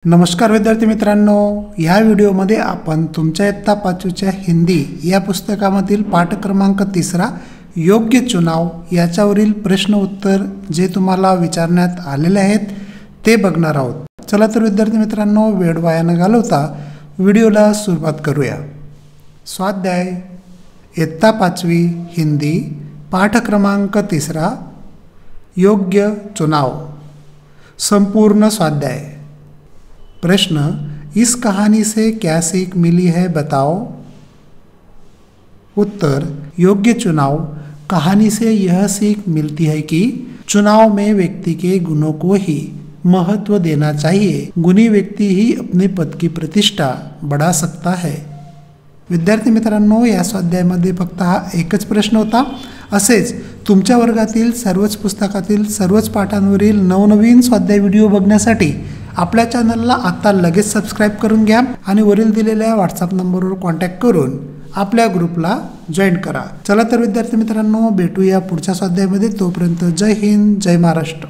नमस्कार विद्यार्थी मित्रांनो, या व्हिडिओमध्ये आपण तुमच्या इयत्ता 5वीच्या हिंदी या पुस्तकामधील पाठ क्रमांक 3 योग्य चुनाव याच्यावरील प्रश्न उत्तर जे तुम्हाला विचारण्यात आलेले आहेत ते बघणार आहोत। चला तर विद्यार्थी मित्रांनो, वेळ वाया न घालवता व्हिडिओला सुरुवात करूया। स्वाध्याय इयत्ता 5वी हिंदी पाठ क्रमांक 3 योग्य चुनाव। संपूर्ण स्वाध्याय। प्रश्न, इस कहानी से क्या सीख मिली है बताओ। उत्तर, योग्य चुनाव। कहानी से यह सीख मिलती है कि चुनाव में व्यक्ति के गुणों को ही महत्व देना चाहिए। गुणी व्यक्ति ही अपने पद की प्रतिष्ठा बढ़ा सकता है। विद्यार्थी मित्रांनो, या स्वाध्यायामध्ये फक्त हा एकच प्रश्न होता। असेच तुमच्या वर्गातील सर्वच पुस्तकातील सर्वच पाठांवरील नवनवीन स्वाध्याय व्हिडिओ बघण्यासाठी आपल्या चॅनलला आता लगेच सबस्क्राइब करून घ्या आणि वरील दिलेल्या व्हॉट्सअप नंबरवर कॉन्टॅक्ट करून आपल्या ग्रुपला जॉईन करा। चला तर विद्यार्थी मित्रांनो, भेटूया पुढच्या स्वाध्यायामध्ये। तोपर्यंत जय हिंद, जय महाराष्ट्र।